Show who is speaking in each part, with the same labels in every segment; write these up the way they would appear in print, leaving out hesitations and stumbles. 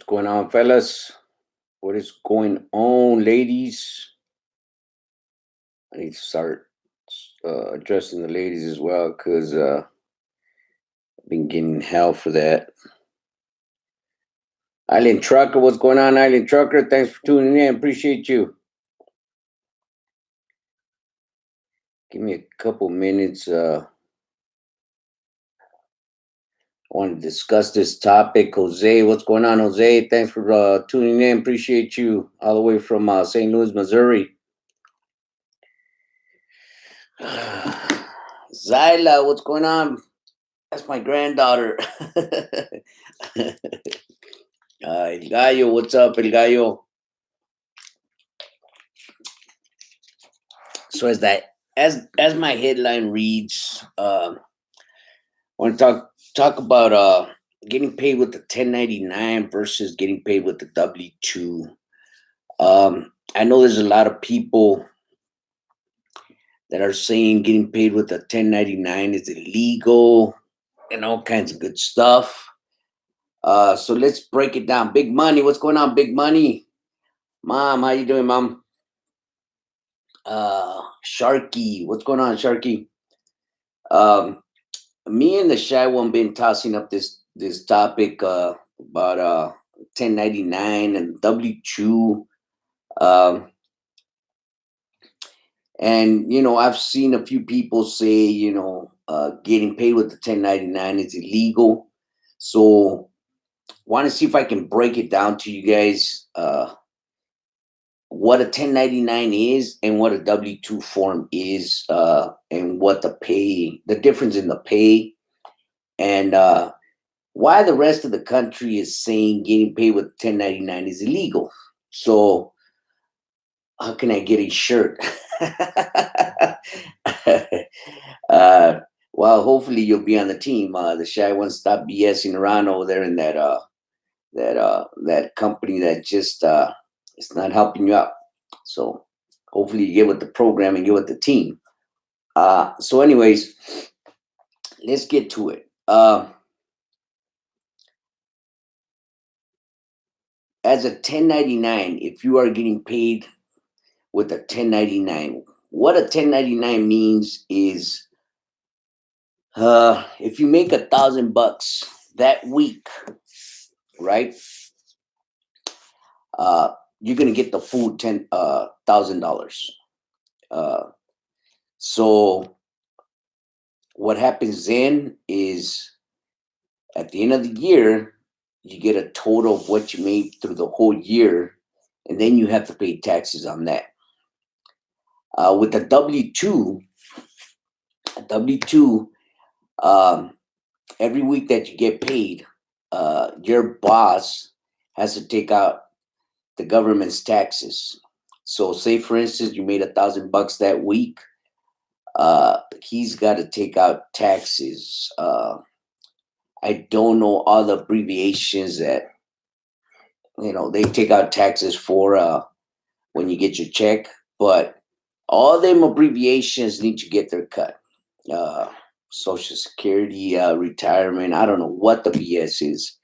Speaker 1: What's going on, fellas? What is going on, ladies? I need to start addressing the ladies as well because I've been getting hell for that. Island Trucker, what's going on, Island Trucker? Thanks for tuning in. Appreciate you. Give me a couple minutes. I want to discuss this topic. Jose, what's going on, Jose? Thanks for tuning in. Appreciate you all the way from St. Louis, Missouri. Zyla, what's going on? That's my granddaughter. El Gallo, what's up, El Gallo? So as my headline reads, I want to talk about getting paid with the 1099 versus getting paid with the W2. I know there's a lot of people that are saying getting paid with the 1099 is illegal and all kinds of good stuff. So let's break it down. Big Money, what's going on, Big Money? Mom, how you doing, Mom? Sharky, what's going on, Sharky? Me and the Shy One been tossing up this topic about 1099 and W2. And I've seen a few people say getting paid with the 1099 is illegal. So want to see if I can break it down to you guys. What a 1099 is and what a W2 form is, and what the difference in the pay, and why the rest of the country is saying getting paid with 1099 is illegal. So how can I get a shirt? Well, hopefully you'll be on the team. The Shy One, stop BSing around over there in that company that just it's not helping you out. So hopefully you get with the program and get with the team. So anyways, let's get to it. As a 1099, if you are getting paid with a 1099, what a 1099 means is if you make $1,000 that week, right? You're gonna get the full $10,000. So what happens then is at the end of the year, you get a total of what you made through the whole year, and then you have to pay taxes on that. With a W2, every week that you get paid, your boss has to take out the government's taxes. So say for instance you made $1,000 that week, he's got to take out taxes. I don't know all the abbreviations that they take out taxes for when you get your check, but all them abbreviations need to get their cut. Social Security, retirement, I don't know what the BS is.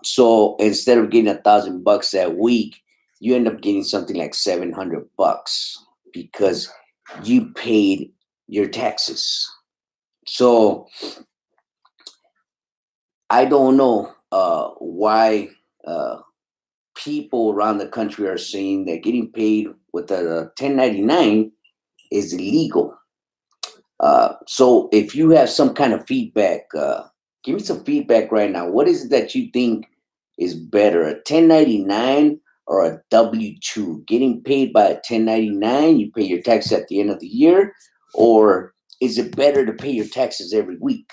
Speaker 1: So instead of getting $1,000 that week, you end up getting something like $700 because you paid your taxes. So I don't know why people around the country are saying that getting paid with a 1099 is illegal. So if you have some kind of feedback, give me some feedback right now. What is it that you think is better, a 1099 or a W2? Getting paid by a 1099, you pay your taxes at the end of the year, or is it better to pay your taxes every week?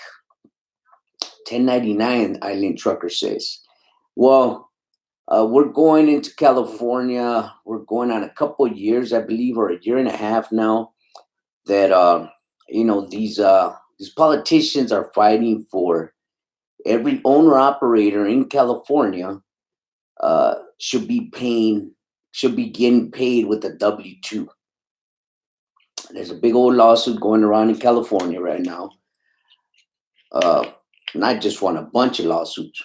Speaker 1: 1099, Island Trucker says. Well, we're going into California. We're going on a couple of years, I believe, or a year and a half now, that these politicians are fighting for every owner operator in California should be getting paid with a W2. There's a big old lawsuit going around in California right now. Not just one, a bunch of lawsuits.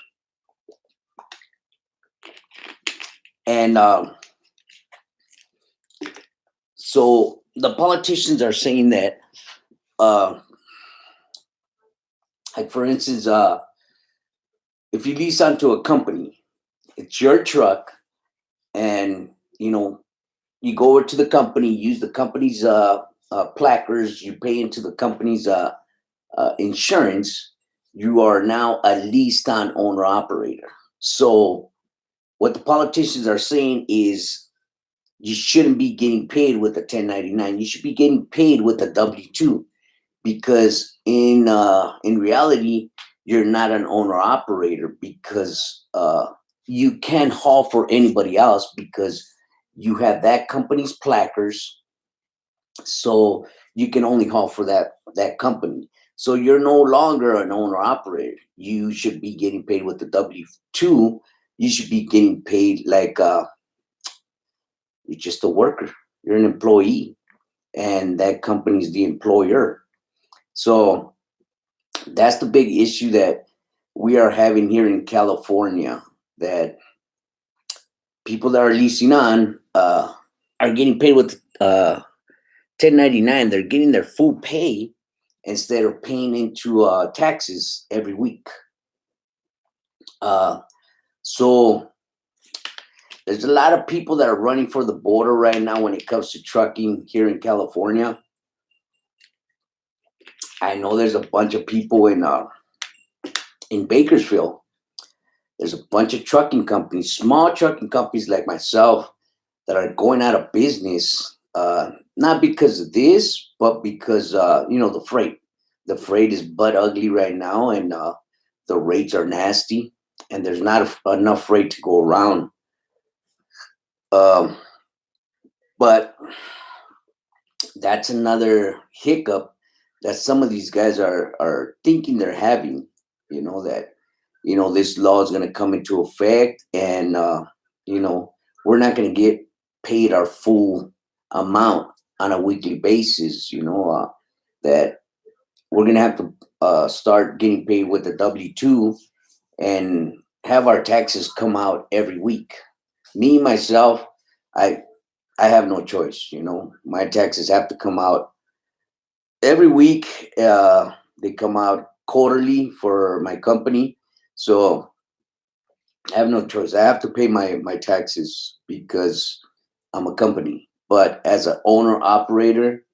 Speaker 1: And so the politicians are saying that, uh, like for instance, if you lease onto a company, it's your truck, and you go over to the company, use the company's placards, you pay into the company's insurance, you are now a leased on owner operator. So what the politicians are saying is you shouldn't be getting paid with a 1099. You should be getting paid with a W-2, because in reality, you're not an owner operator, because you can't haul for anybody else because you have that company's placards. So you can only haul for that company. So you're no longer an owner operator. You should be getting paid with the W-2. You should be getting paid like you're just a worker. You're an employee, and that company's the employer. So that's the big issue that we are having here in California. That people that are leasing on are getting paid with 1099. They're getting their full pay instead of paying into taxes every week. So there's a lot of people that are running for the border right now when it comes to trucking here in California. I know there's a bunch of people in Bakersfield. There's a bunch of trucking companies, small trucking companies like myself, that are going out of business. Not because of this, but because the freight. The freight is butt ugly right now, and the rates are nasty, and there's not enough freight to go around. Um, but that's another hiccup that some of these guys are thinking they're having. That this law is going to come into effect, and we're not going to get paid our full amount on a weekly basis. That we're going to have to start getting paid with the W-2 and have our taxes come out every week. Me myself, I I have no choice. My taxes have to come out every week. They come out quarterly for my company, so I have no choice. I have to pay my taxes because I'm a company. But as an owner operator,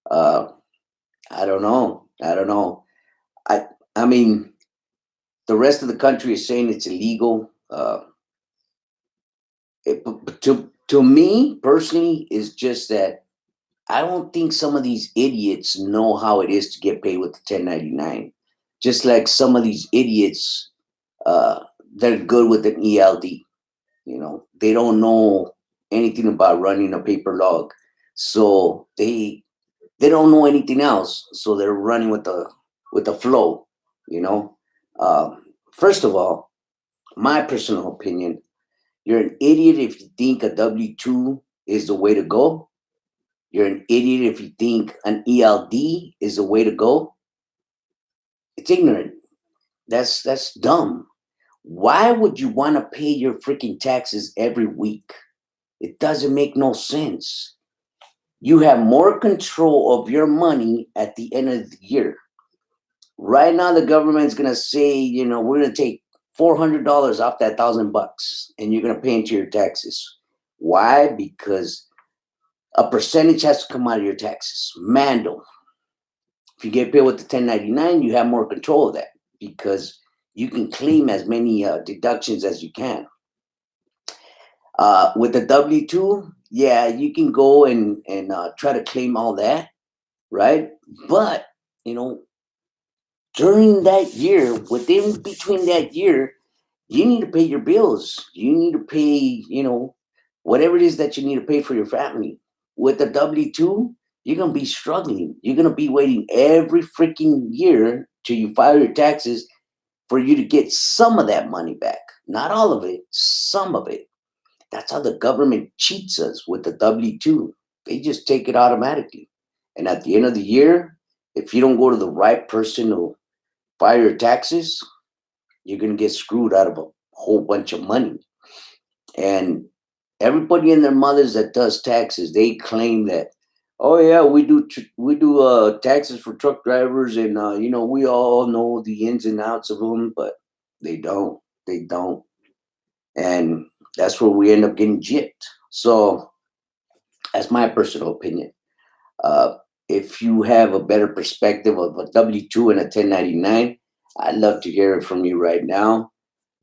Speaker 1: uh, I don't know. I don't know. I I mean, the rest of the country is saying it's illegal. But to me personally, is just that I don't think some of these idiots know how it is to get paid with the 1099. Just like some of these idiots, uh, they're good with an ELD. They don't know anything about running a paper log, so they don't know anything else. So they're running with the flow. You know, First of all, my personal opinion, you're an idiot if you think a W-2 is the way to go. You're an idiot if you think an ELD is the way to go. It's ignorant. That's dumb. Why would you want to pay your freaking taxes every week? It doesn't make no sense. You have more control of your money at the end of the year. Right now, the government's gonna say, we're gonna take $400 off that $1,000, and you're gonna pay into your taxes. Why? Because a percentage has to come out of your taxes. Mando. If you get paid with the 1099, you have more control of that because you can claim as many deductions as you can. With the W-2, yeah, you can go and try to claim all that, right? But you know, during that year, within between that year, you need to pay your bills. You need to pay, whatever it is that you need to pay for your family. With the W-2, you're gonna be struggling. You're gonna be waiting every freaking year till you file your taxes for you to get some of that money back. Not all of it, some of it. That's how the government cheats us with the W-2. They just take it automatically. And at the end of the year, if you don't go to the right person to file your taxes, you're going to get screwed out of a whole bunch of money. And Everybody and their mothers that does taxes, they claim that, oh yeah, we do taxes for truck drivers, and we all know the ins and outs of them, but they don't. They don't, and that's where we end up getting gypped. So that's my personal opinion. Uh, if you have a better perspective of a W 2 and a 1099, I'd love to hear it from you right now.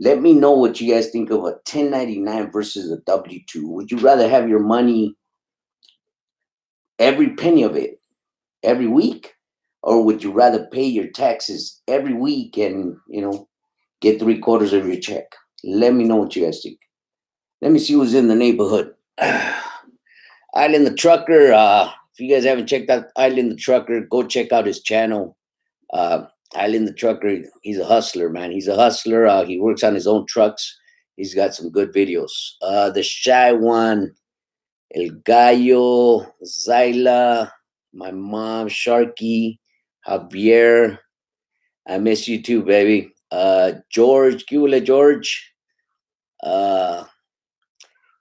Speaker 1: Let me know what you guys think of a 1099 versus a W 2. Would you rather have your money, every penny of it, every week? Or would you rather pay your taxes every week and, get 3/4 of your check? Let me know what you guys think. Let me see who's in the neighborhood. Island the Trucker. If you guys haven't checked out Island the Trucker, go check out his channel. Uh, Island the Trucker, he's a hustler, man. He's a hustler. He works on his own trucks. He's got some good videos. The Shy One, El Gallo, Zyla, my mom, Sharky, Javier. I miss you too, baby. George, Cula George. Uh,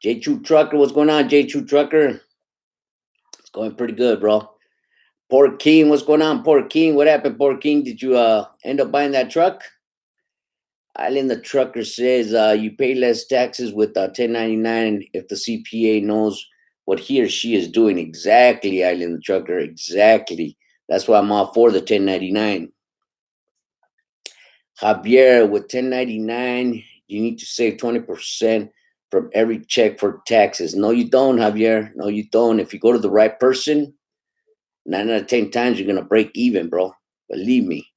Speaker 1: J True Trucker, what's going on, J True Trucker? It's going pretty good, bro. Port King, what's going on, Port King? What happened, Port King? Did you end up buying that truck? Island the Trucker says you pay less taxes with 1099 if the CPA knows what he or she is doing. Exactly, Island the Trucker. Exactly. That's why I'm all for the 1099. Javier, with 1099, you need to save 20% from every check for taxes. No, you don't, Javier. No, you don't. If you go to the right person, 9 out of 10 times you're gonna break even, bro. Believe me.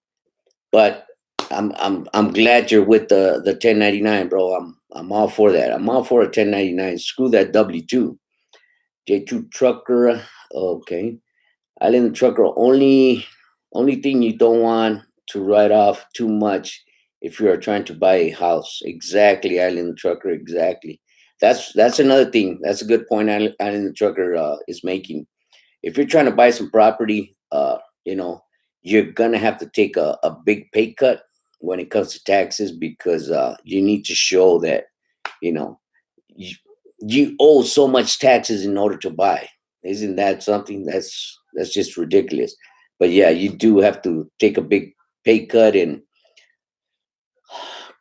Speaker 1: But I'm glad you're with the 1099, bro. I'm all for that. I'm all for a 1099. Screw that W2. J2 Trucker. Okay. Island Trucker. Only thing you don't want to write off too much if you are trying to buy a house. Exactly, Island Trucker. Exactly. That's another thing. That's a good point. Island Trucker is making. If you're trying to buy some property, you're gonna have to take a big pay cut when it comes to taxes because you need to show that you know you, you owe so much taxes in order to buy. Isn't that something that's just ridiculous? But yeah, you do have to take a big pay cut and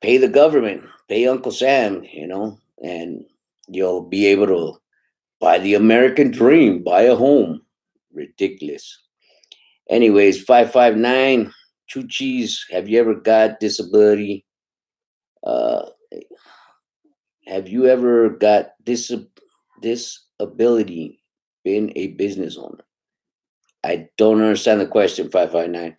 Speaker 1: pay the government, pay Uncle Sam, and you'll be able to buy the American dream, buy a home. Ridiculous. Anyways, 559, Chuchis, have you ever got disability? Uh, have you ever got disability, been a business owner? I don't understand the question, 559.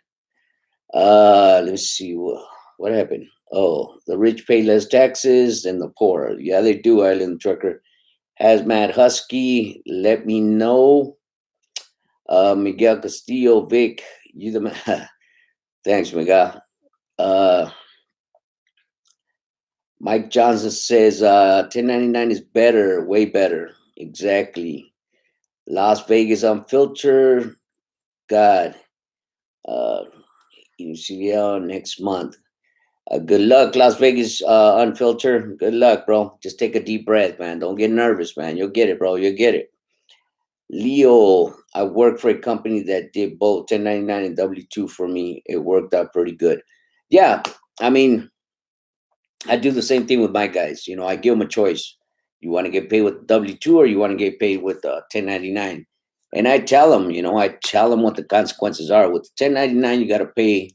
Speaker 1: Let's see. What happened? Oh, the rich pay less taxes than the poor. Yeah, they do, Island Trucker. Hazmat Husky, let me know. Miguel Castillo, Vic, you the man. Thanks, Miguel. Uh, Mike Johnson says 1099 is better, way better. Exactly. Las Vegas Unfiltered. God. Uh, UCL next month. Good luck, Las Vegas Unfiltered. Good luck, bro. Just take a deep breath, man. Don't get nervous, man. You'll get it, bro. You'll get it. Leo, I worked for a company that did both 1099 and W2 for me. It worked out pretty good. Yeah, I mean, I do the same thing with my guys. I give them a choice. You want to get paid with W2 or you want to get paid with 1099? And I tell them what the consequences are. With 1099, you got to pay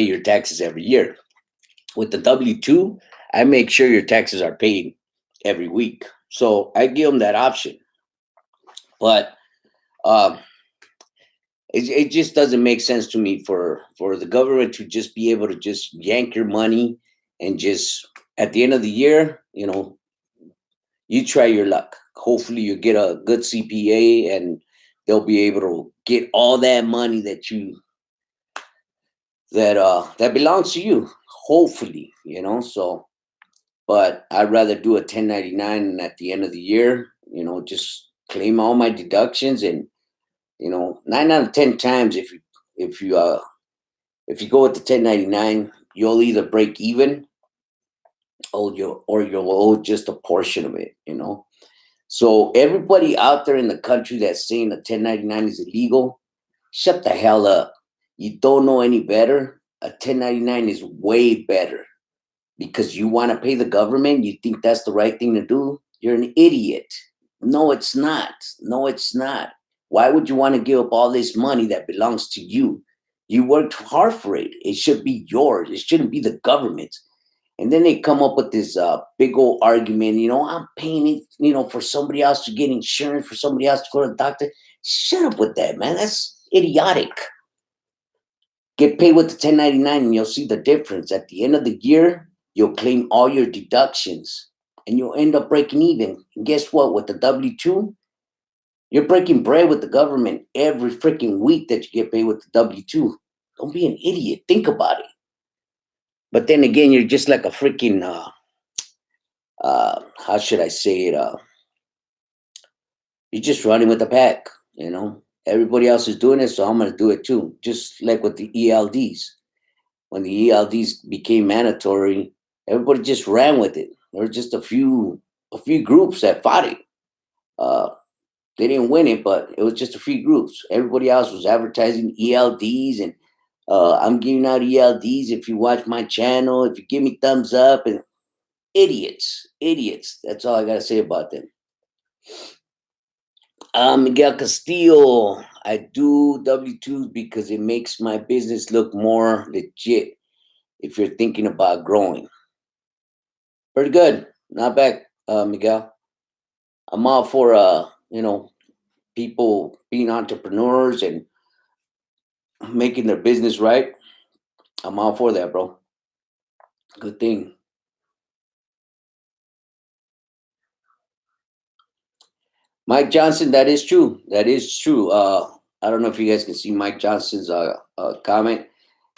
Speaker 1: your taxes every year. With the W2, I make sure your taxes are paid every week. So I give them that option. But um, it just doesn't make sense to me for the government to just be able to just yank your money and just at the end of the year, you try your luck. Hopefully you get a good CPA and they'll be able to get all that money that belongs to you. Hopefully, so but I'd rather do a 1099 and at the end of the year, just claim all my deductions and 9 out of 10 times if you if you go with the 1099, you'll either break even you'll owe just a portion of it, you know. So everybody out there in the country that's saying a 1099 is illegal, shut the hell up. You don't know any better. A 1099 is way better because you want to pay the government. You think that's the right thing to do. You're an idiot. No, it's not. No, it's not. Why would you want to give up all this money that belongs to you? You worked hard for it. It should be yours. It shouldn't be the government's. And then they come up with this big old argument, I'm paying it, for somebody else to get insurance, for somebody else to go to the doctor. Shut up with that, man. That's idiotic. Get paid with the 1099 and you'll see the difference. At the end of the year, you'll claim all your deductions and you'll end up breaking even. And guess what? With the W 2, you're breaking bread with the government every freaking week that you get paid with the W 2. Don't be an idiot. Think about it. But then again, you're just like a freaking how should I say it? You're just running with the pack, Everybody else is doing it, so I'm gonna do it too. Just like with the ELDs. When the ELDs became mandatory, everybody just ran with it. There were just a few groups that fought it. Uh, they didn't win it, but it was just a few groups. Everybody else was advertising ELDs and I'm giving out ELDs if you watch my channel, if you give me thumbs up, and idiots, idiots. That's all I gotta say about them. Miguel Castillo, I do W-2s because it makes my business look more legit if you're thinking about growing. Pretty good. Not bad, Miguel. I'm all for, people being entrepreneurs and making their business right. I'm all for that, bro. Good thing. Mike Johnson, that is true. That is true. I don't know if you guys can see Mike Johnson's comment.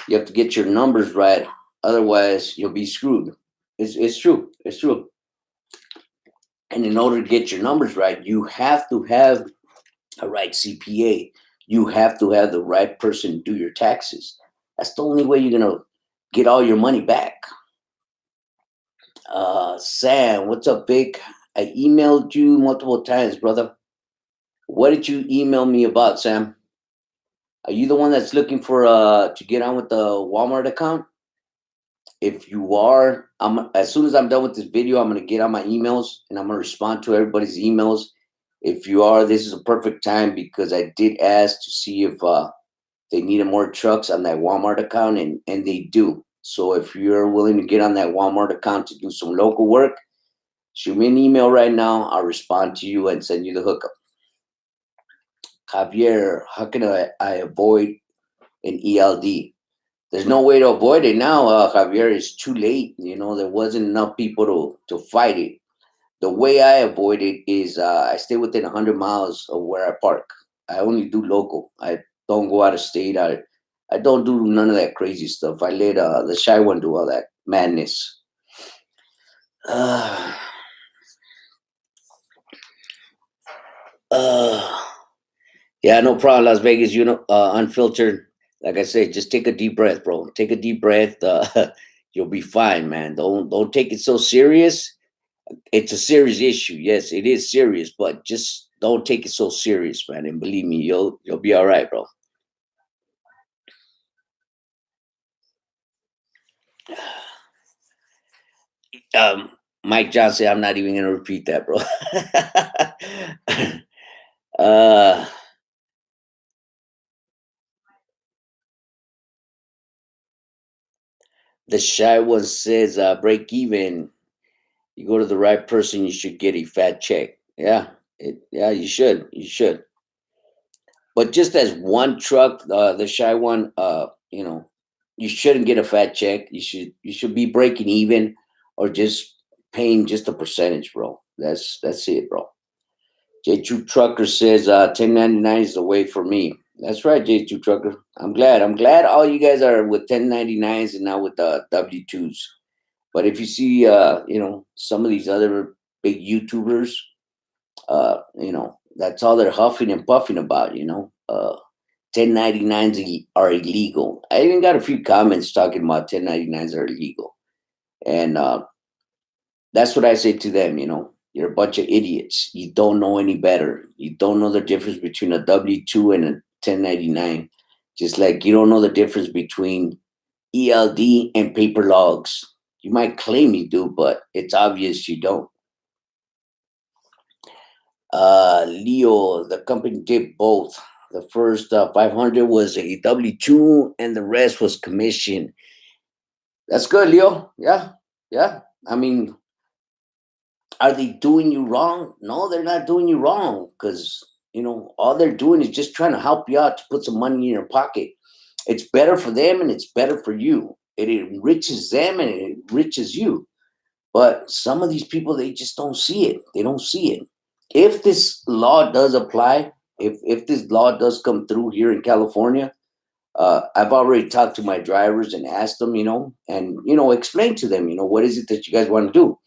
Speaker 1: You have to get your numbers right, otherwise you'll be screwed. It's true. It's true. And in order to get your numbers right, you have to have a right CPA. You have to have the right person do your taxes. That's the only way you're gonna get all your money back. Sam, what's up, Vic? I emailed you multiple times, brother. What did you email me about, Sam? Are you the one that's looking for to get on with the Walmart account? If you are, I'm as soon as I'm done with this video, I'm gonna get on my emails and I'm gonna respond to everybody's emails. If you are, this is a perfect time because I did ask to see if they needed more trucks on that Walmart account, and they do. So if you're willing to get on that Walmart account to do some local work, shoot me an email right now. I'll respond to you and send you the hookup. Javier, how can I avoid an ELD? There's no way to avoid it now, Javier. It's too late. There wasn't enough people to fight it. The way I avoid it is I stay within 100 miles of where I park. I only do local. I don't go out of state. I don't do none of that crazy stuff. I let the shy one do all that madness. Uh, uh, yeah, no problem, Las Vegas. Unfiltered. Like I said, just take a deep breath, bro. Take a deep breath. You'll be fine, man. Don't take it so serious. It's a serious issue. Yes, it is serious, but just don't take it so serious, man. And believe me, you'll be all right, bro. Um, Mike Johnson, I'm not even gonna repeat that, bro. uh, the shy one says, break even. You go to the right person, you should get a fat check. Yeah, yeah, you should. You should. But just as one truck, the shy one, you shouldn't get a fat check. You should be breaking even, or just paying just a percentage, bro. That's it, bro. J2 Trucker says 1099 is the way for me. That's right, J2 Trucker. I'm glad. I'm glad all you guys are with 1099s and not with the W2s. But if you see, some of these other big YouTubers, that's all they're huffing and puffing about. 1099s are illegal. I even got a few comments talking about 1099s are illegal, and That's what I say to them. You're a bunch of idiots. You don't know any better. You don't know the difference between a W-2 and a 1099. Just like you don't know the difference between ELD and paper logs. You might claim you do, but it's obvious you don't. Leo, the company did both. The first 500 was a W-2 and the rest was commission. That's good, Leo. Yeah. Yeah. I mean, are they doing you wrong? No, they're not doing you wrong because, all they're doing is just trying to help you out to put some money in your pocket. It's better for them and it's better for you. It enriches them and it enriches you. But some of these people, they just don't see it. They don't see it. If this law does apply, if this law does come through here in California, I've already talked to my drivers and asked them, and explain to them, what is it that you guys want to do.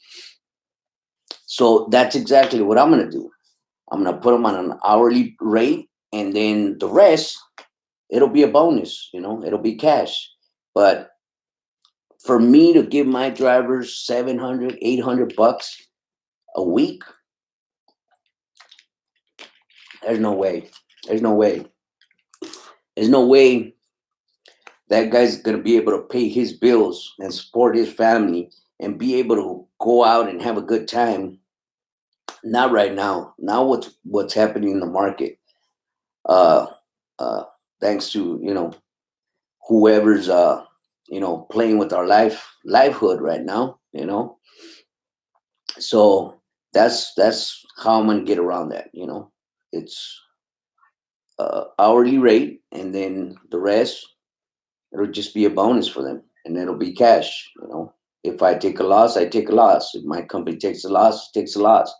Speaker 1: So that's exactly what I'm going to do. I'm going to put them on an hourly rate, and then the rest, it'll be a bonus. It'll be cash. But for me to give my drivers 700, 800 bucks a week, there's no way. There's no way. There's no way that guy's going to be able to pay his bills and support his family and be able to go out and have a good time. Not right now. Now what's happening in the market? Uh, Thanks to whoever's playing with our livelihood right now. So that's how I'm gonna get around that. It's hourly rate, and then the rest it'll just be a bonus for them, and it'll be cash. If I take a loss, I take a loss. If my company takes a loss, it takes a loss.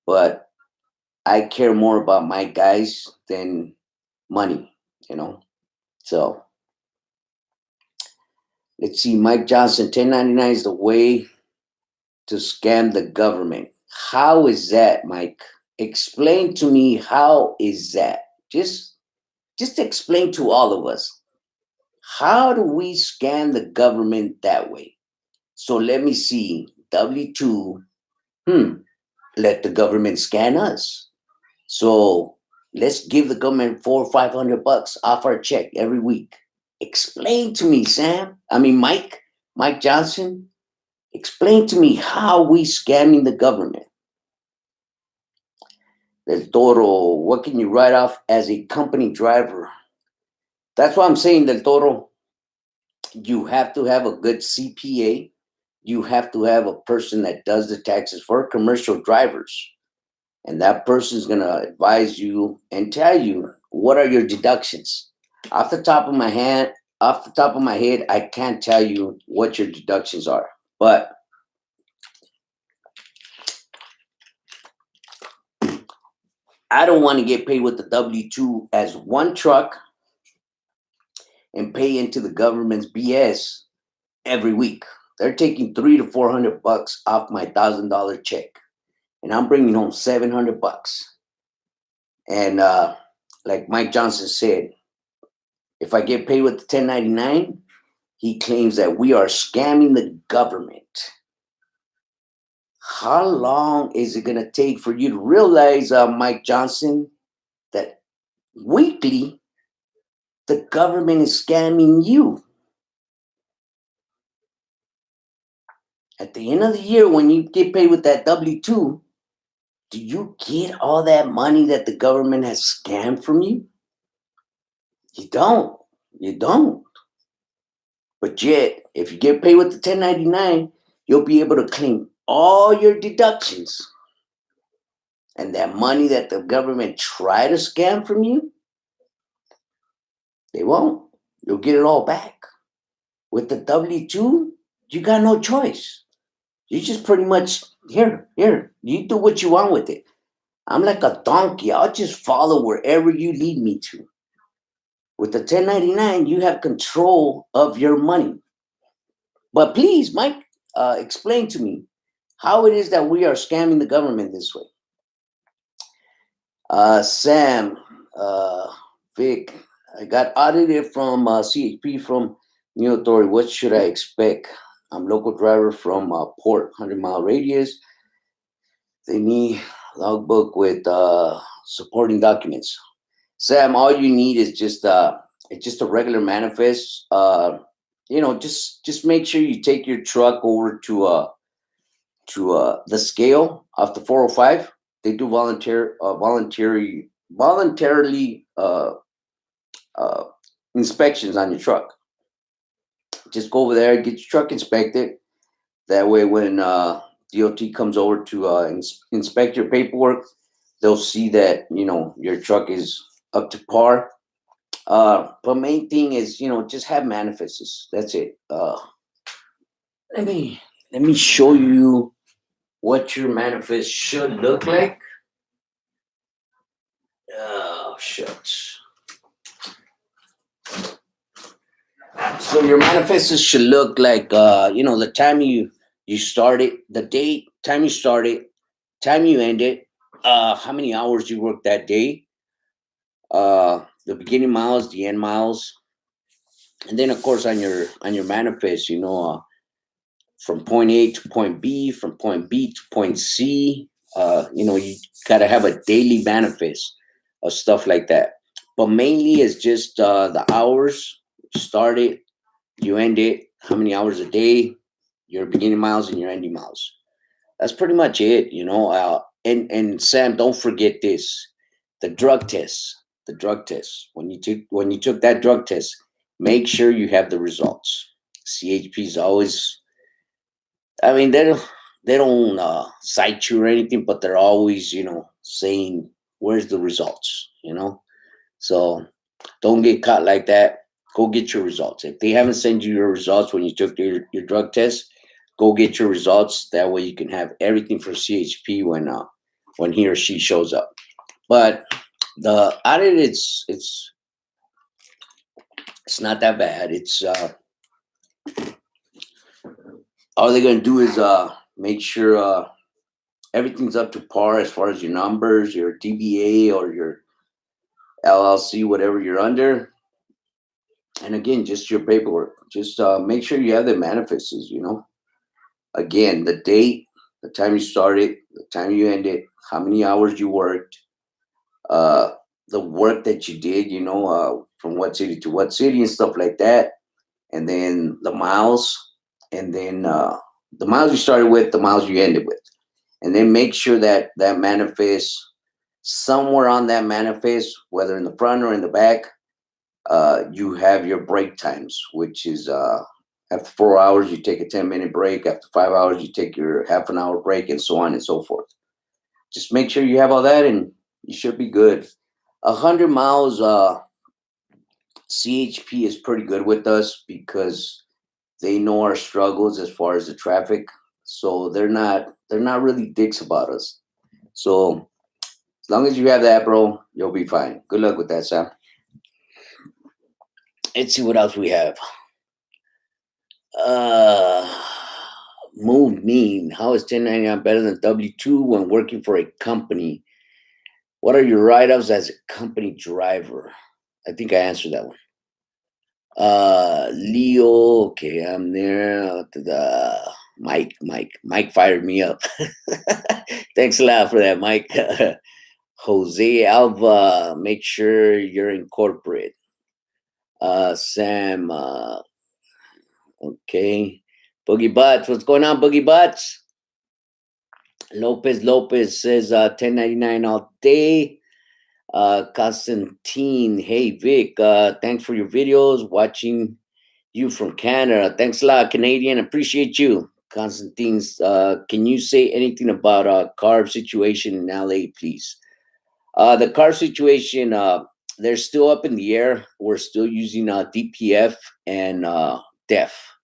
Speaker 1: But I care more about my guys than money. So let's see. Mike Johnson, 1099 is the way to scam the government. How is that, Mike? Explain to me, how is that? Just explain to all of us. How do we scam the government that way? So let me see. W-2, let the government scan us. So let's give the government 400 or 500 bucks off our check every week. Explain to me, Mike Johnson. Explain to me how we scamming the government. Del Toro, what can you write off as a company driver? That's what I'm saying, Del Toro. You have to have a good CPA. You have to have a person that does the taxes for commercial drivers. And that person is going to advise you and tell you what are your deductions. Off the top of my head, I can't tell you what your deductions are. But I don't want to get paid with the W-2 as one truck and pay into the government's BS every week. They're taking $300 to $400 off my $1,000 check, and I'm bringing home $700. And like Mike Johnson said, if I get paid with the 1099, he claims that we are scamming the government. How long is it going to take for you to realize, Mike Johnson, that weekly the government is scamming you? At the end of the year, when you get paid with that W-2, do you get all that money that the government has scammed from you? You don't. You don't. But yet, if you get paid with the 1099, you'll be able to claim all your deductions. And that money that the government try to scam from you, they won't. You'll get it all back. With the W-2, you got no choice. You just pretty much, here, you do what you want with it. I'm like a donkey. I'll just follow wherever you lead me to. With the 1099, you have control of your money. But please, Mike, explain to me how it is that we are scamming the government this way. Sam, Vic, I got audited from CHP from New Authority. What should I expect? I'm local driver from Port, 100-mile radius. They need logbook with supporting documents. Sam, all you need is just a regular manifest. Just make sure you take your truck over to the scale off the 405. They do voluntarily uh, inspections on your truck. Just go over there, get your truck inspected. That way, when DOT comes over to inspect your paperwork, they'll see that your truck is up to par. But main thing is just have manifests. That's it. Let me let me show you what your manifest should look like. Oh shucks. So your manifests should look like the time you started, the date, time you started, time you ended, how many hours you worked that day, the beginning miles, the end miles, and then of course on your manifest, from point A to point B, from point B to point C. You gotta have a daily manifest of stuff like that. But mainly it's just the hours you started, you ended, how many hours a day, your beginning miles and your ending miles. That's pretty much it. And Sam, don't forget this: the drug test. The drug test. When you took that drug test, make sure you have the results. CHP is always. I mean, they don't cite you or anything, but they're always saying where's the results. So don't get caught like that. Go get your results. If they haven't sent you your results when you took your drug test, go get your results. That way you can have everything for CHP when he or she shows up. But the audit, it's not that bad. It's all they're gonna do is make sure everything's up to par as far as your numbers, your DBA or your LLC, whatever you're under. And again, just your paperwork. Just make sure you have the manifests. Again, the date, the time you started, the time you ended, how many hours you worked, uh, the work that you did, from what city to what city and stuff like that. And then the miles, and then the miles you started with, the miles you ended with. And then make sure that that manifest, somewhere on that manifest, whether in the front or in the back, you have your break times, which is after 4 hours, you take a 10-minute break. After 5 hours, you take your half an hour break, and so on and so forth. Just make sure you have all that, and you should be good. 100 miles, CHP is pretty good with us because they know our struggles as far as the traffic. So they're not really dicks about us. So as long as you have that, bro, you'll be fine. Good luck with that, Sam. Let's see what else we have. Uh, Move mean. How is 1099 better than W2 when working for a company? What are your write ups as a company driver? I think I answered that one. Leo, okay, I'm there. The Mike fired me up. Thanks a lot for that, Mike. Jose Alva, make sure you're in corporate. Sam, okay. Boogie Butts, what's going on, Boogie Butts? Lopez says 1099 all day. Constantine, hey Vic, thanks for your videos. Watching you from Canada. Thanks a lot, Canadian. Appreciate you. Constantine's, can you say anything about carb situation in LA, please? The carb situation, they're still up in the air. We're still using DPF and DEF.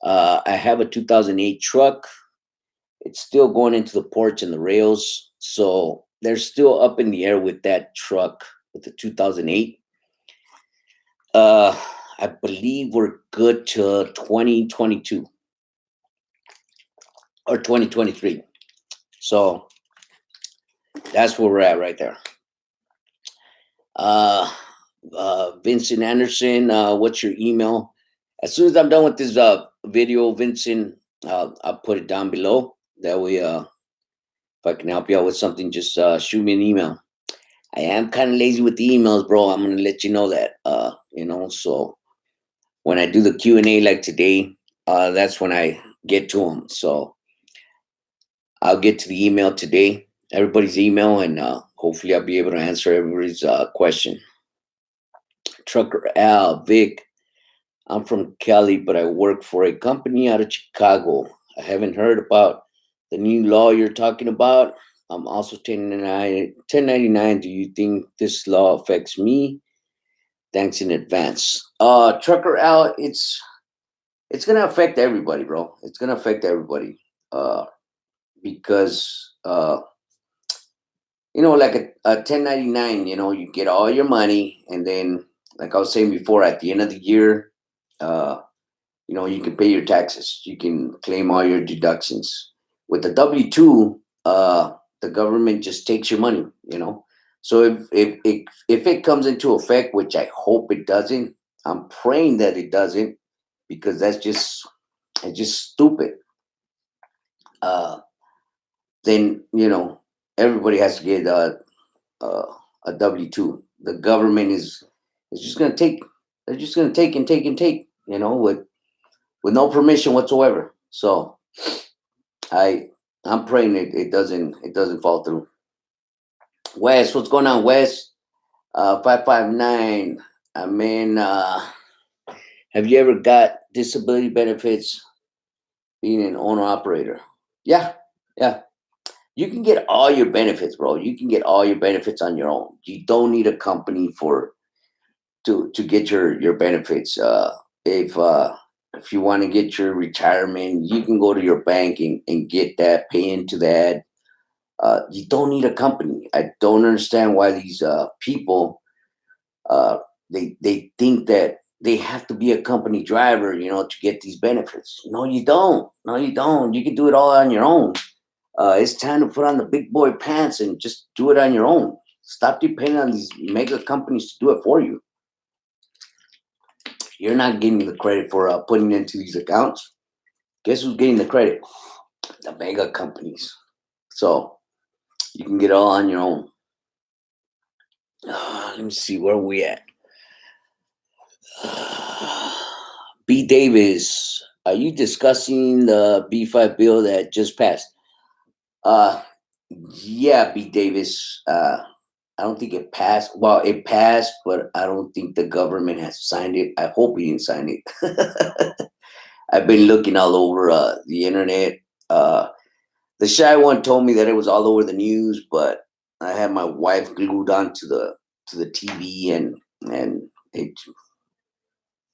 Speaker 1: I have a 2008 truck. It's still going into the ports and the rails. So they're still up in the air with that truck, with the 2008. I believe we're good to 2022 or 2023. So that's where we're at right there. Vincent Anderson, what's your email? As soon as I'm done with this video, Vincent, I'll put it down below. That way, if I can help you out with something, just shoot me an email. I am kind of lazy with the emails, bro. I'm gonna let you know that. So when I do the Q&A like today, that's when I get to them. So I'll get to the email today, everybody's email, and hopefully I'll be able to answer everybody's question. Trucker Al, Vic, I'm from Cali, but I work for a company out of Chicago. I haven't heard about the new law you're talking about. I'm also 1099. Do you think this law affects me? Thanks in advance. Trucker Al, it's gonna affect everybody, bro. It's gonna affect everybody. Because like a 1099, you get all your money, and then, like I was saying before, at the end of the year, uh, you can pay your taxes. You can claim all your deductions. With the W-2, the government just takes your money. So if it comes into effect, which I hope it doesn't, I'm praying that it doesn't, because it's just stupid. Uh, then everybody has to get uh, a W-2. The government is just gonna take. They're just gonna take and take and take. With no permission whatsoever. So I I'm praying it doesn't fall through. Wes, what's going on, Wes? 559. I mean, have you ever got disability benefits being an owner operator? Yeah, yeah. You can get all your benefits, bro. You can get all your benefits on your own. You don't need a company to get your benefits. If you want to get your retirement, you can go to your bank and get that, pay into that. You don't need a company. I don't understand why these people uh, they think that they have to be a company driver, to get these benefits. No, you don't. No, you don't. You can do it all on your own. It's time to put on the big boy pants and just do it on your own. Stop depending on these mega companies to do it for you. You're not getting the credit for putting into these accounts. Guess who's getting the credit? The mega companies. So you can get it all on your own. Let me see where we at. B. Davis, are you discussing the B5 bill that just passed? Uh, yeah, B. Davis. I don't think it passed. Well, it passed, but I don't think the government has signed it. I hope he didn't sign it. I've been looking all over the internet. The shy one told me that it was all over the news, but I had my wife glued on to the TV, and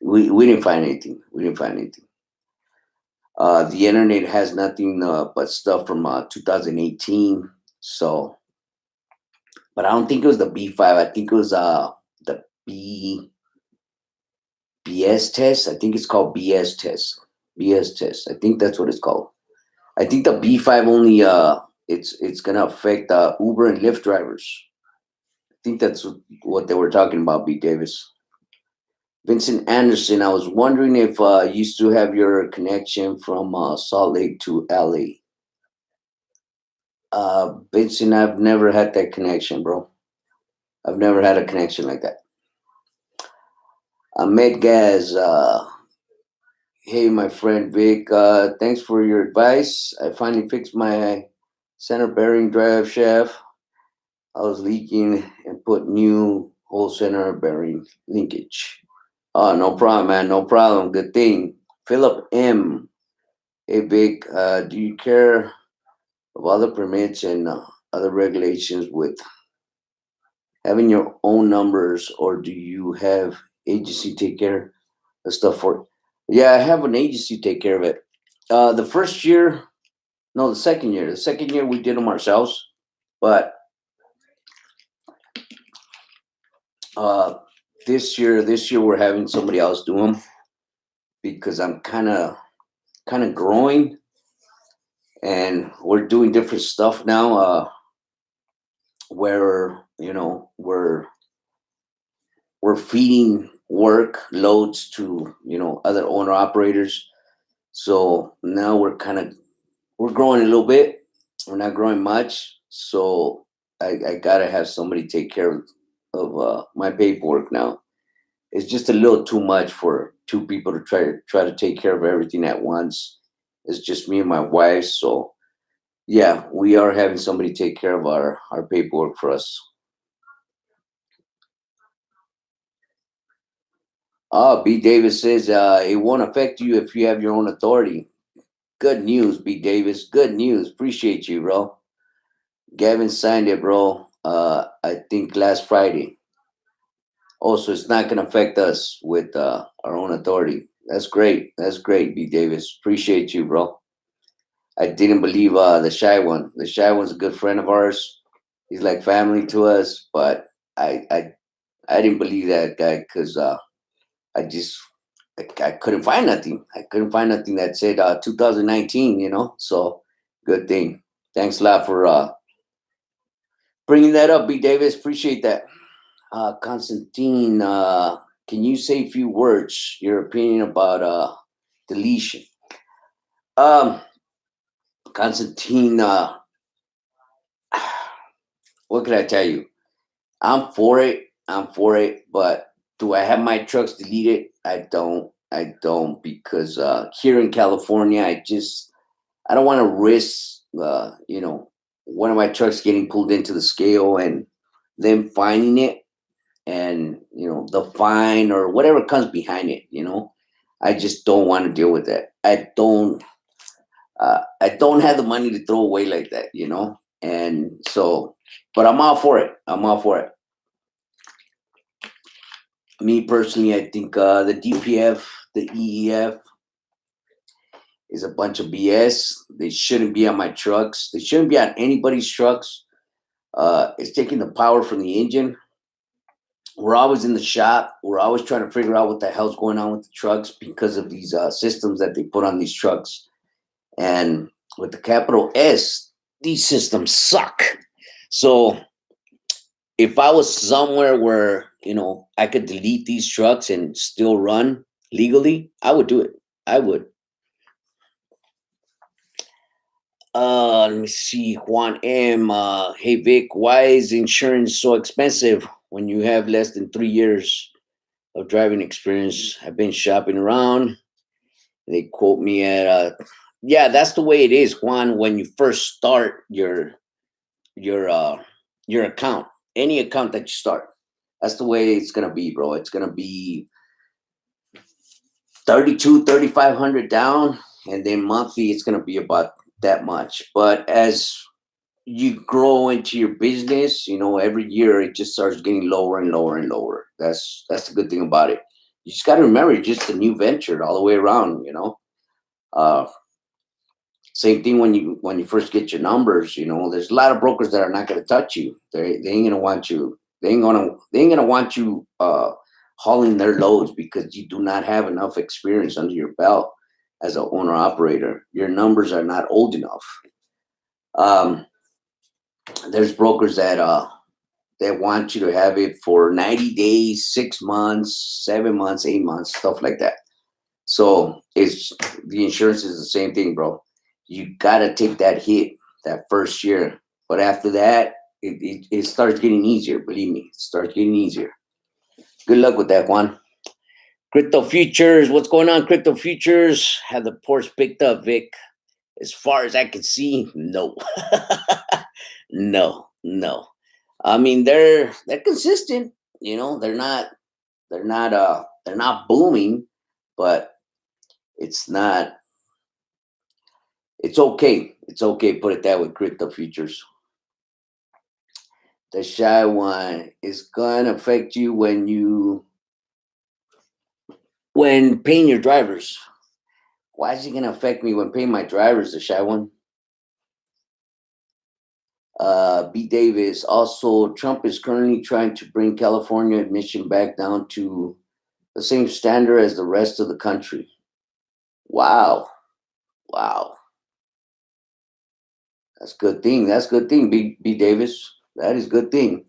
Speaker 1: we didn't find anything. We didn't find anything. The internet has nothing but stuff from 2018. So, but I don't think it was the B5. I think it was the BS test. I think it's called BS test. BS test. I think that's what it's called. I think the B5 only it's gonna affect Uber and Lyft drivers. I think that's what they were talking about, B. Davis. Vincent Anderson, I was wondering if you still have your connection from Salt Lake to LA. Vincent, I've never had that connection, bro. I've never had a connection like that. Ahmed Gaz, hey, my friend Vic, thanks for your advice. I finally fixed my center bearing drive shaft. I was leaking and put new whole center bearing linkage. Oh, no problem, man. No problem. Good thing. Philip M. Hey, Vic, do you care of other permits and other regulations with having your own numbers, or do you have agency take care of stuff for it? Yeah, I have an agency take care of it. The first year, no, the second year. The second year we did them ourselves, but uh, this year we're having somebody else do them because I'm kind of growing, and we're doing different stuff now. Where we're feeding work loads to other owner operators. So now we're growing a little bit. We're not growing much, so I gotta have somebody take care of my paperwork now. It's just a little too much for two people to try to take care of everything at once. It's just me and my wife, so yeah, we are having somebody take care of our paperwork for us. B. Davis says it won't affect you if you have your own authority. Good news, B. Davis. Good news. Appreciate you, bro. Gavin signed it, bro. I think last Friday. Oh, so it's not gonna affect us with our own authority. That's great. That's great, B. Davis. Appreciate you, bro. I didn't believe the shy one. The shy one's a good friend of ours. He's like family to us, but I I, I didn't believe that guy because I just I couldn't find nothing. I couldn't find nothing that said 2019. So good thing. Thanks a lot for bringing that up, B. Davis. Appreciate that. Constantine, can you say a few words, your opinion about deletion? Um, Constantine, what can I tell you? I'm for it. I'm for it. But do I have my trucks deleted? I don't. I don't because here in California, I don't want to risk, one of my trucks getting pulled into the scale and them finding it, and the fine or whatever comes behind it. I just don't want to deal with that. I don't have the money to throw away like that. And so, but I'm all for it. I'm all for it. Me personally, I think the DPF, the EEF is a bunch of BS. They shouldn't be on my trucks. They shouldn't be on anybody's trucks. It's taking the power from the engine. We're always in the shop. We're always trying to figure out what the hell's going on with the trucks because of these systems that they put on these trucks. And with the capital S, these systems suck. So if I was somewhere where I could delete these trucks and still run legally, I would do it. I would. Let me see. Juan M. Hey Vic, why is insurance so expensive when you have less than 3 years of driving experience? I've been shopping around. They quote me at yeah, that's the way it is, Juan. When you first start your uh your account, any account that you start, that's the way it's gonna be, bro. It's gonna be 3,500 down, and then monthly it's gonna be about that much. But as you grow into your business, every year it just starts getting lower and lower and lower. That's the good thing about it. You just got to remember, it's just a new venture all the way around. Uh, Same thing when you first get your numbers. There's a lot of brokers that are not going to touch you. They ain't gonna want you. They ain't gonna want you hauling their loads because you do not have enough experience under your belt as an owner operator. Your numbers are not old enough. Um, there's brokers that want you to have it for 90 days, 6 months, 7 months, 8 months, stuff like that. So it's the insurance is the same thing, bro. You gotta take that hit that first year, but after that, it starts getting easier. Believe me, it starts getting easier. Good luck with that, Juan. Crypto futures, what's going on? Crypto futures have the ports picked up, Vic. As far as I can see, no, no, no. I mean, they're consistent. They're not booming, but it's not. It's okay. It's okay. Put it that way. Crypto futures. The shy one is gonna affect you when paying your drivers. Why is it gonna affect me when paying my drivers? The shy one. B. Davis. Also, Trump is currently trying to bring California admission back down to the same standard as the rest of the country. Wow. Wow. That's good thing. That's good thing, B. Davis. That is good thing.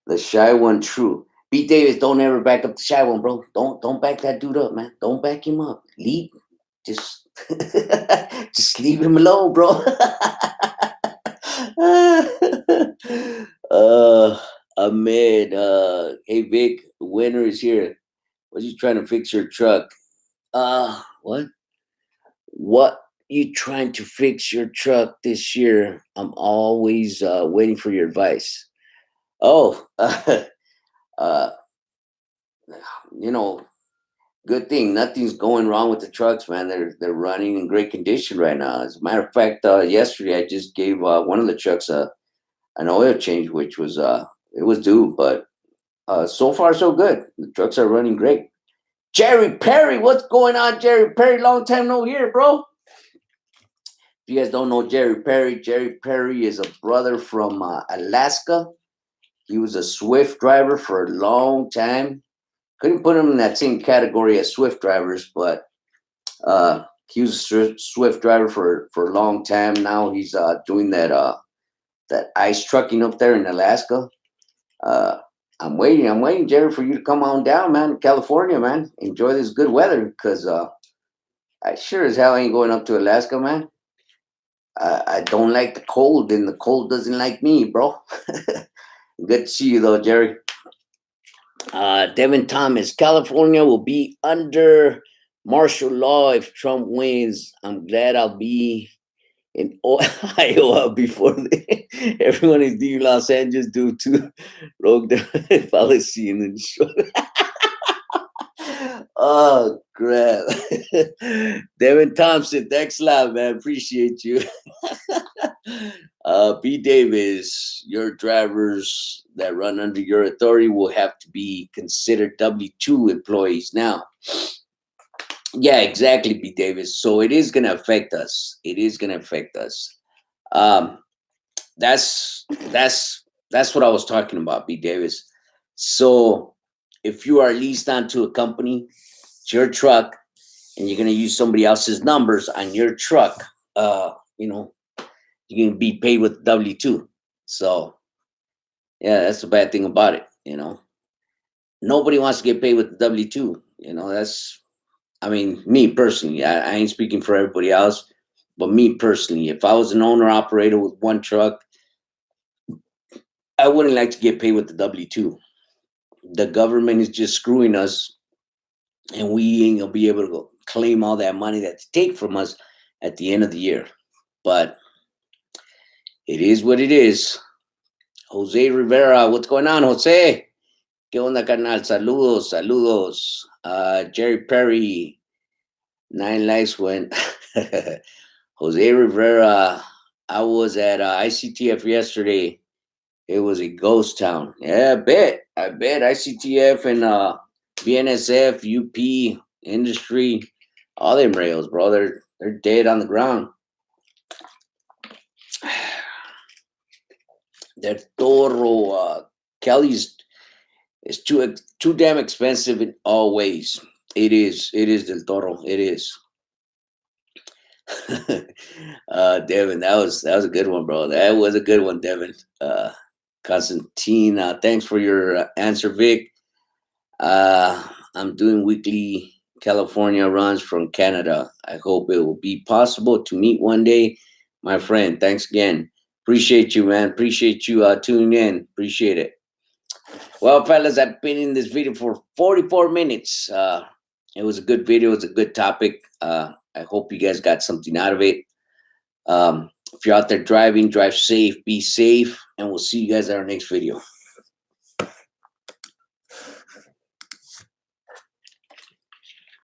Speaker 1: The shy one, true. B. Davis, don't ever back up the shy one, bro. Don't back that dude up, man. Don't back him up. Leave. Just just leave him alone, bro. uh Ahmed, hey Vic, winter is here. What you trying to fix your truck? What? What you trying to fix your truck this year? I'm always waiting for your advice. Oh, uh, you know, good thing nothing's going wrong with the trucks, man. They're running in great condition right now. As a matter of fact, yesterday I just gave one of the trucks an oil change, which was it was due, but so far so good. The trucks are running great. Jerry Perry, what's going on, Jerry Perry? Long time no here, bro. If you guys don't know Jerry Perry is a brother from Alaska. He was a Swift driver for a long time. Couldn't put him in that same category as Swift drivers, but he was a Swift driver for a long time. Now he's doing that ice trucking up there in Alaska. Uh, I'm waiting, Jerry, for you to come on down, man. California, man. Enjoy this good weather, because I sure as hell ain't going up to Alaska, man. I don't like the cold, and the cold doesn't like me, bro. Good to see you, though, Jerry. Devin Thomas, California will be under martial law if Trump wins. I'm glad I'll be in Iowa before everyone is leaving Los Angeles due to rogue policy in the Oh, crap. Devin Thompson, thanks a lot, man. Appreciate you. B. Davis, your drivers that run under your authority will have to be considered W-2 employees now. Yeah, exactly, B. Davis. So it is going to affect us. It is going to affect us. That's what I was talking about, B. Davis. So if you are leased onto a company, it's your truck, and you're going to use somebody else's numbers on your truck, you can be paid with W-2. So yeah, that's the bad thing about it. Nobody wants to get paid with W-2. Me personally, I ain't speaking for everybody else, but me personally, if I was an owner operator with one truck, I wouldn't like to get paid with the W-2. The government is just screwing us, and we ain't gonna be able to claim all that money that they take from us at the end of the year. But it is what it is. Jose Rivera, what's going on, Jose? ¿Qué onda, carnal? Saludos. Jerry Perry, 9 Lives when Jose Rivera, I was at ICTF yesterday. It was a ghost town. Yeah, I bet ICTF and BNSF, UP, industry, all them rails, bro. They're dead on the ground. That Toro, Kelly's is too damn expensive in all ways. It is Del Toro. It is. Devin, that was a good one, bro. That was a good one, Devin. Constantine, thanks for your answer, Vic. I'm doing weekly California runs from Canada. I hope it will be possible to meet one day, my friend. Thanks again. Appreciate you, man. Appreciate you tuning in. Appreciate it. Well, fellas, I've been in this video for 44 minutes. It was a good video. It's a good topic. I hope you guys got something out of it. If you're out there driving, drive safe, be safe, and we'll see you guys at our next video.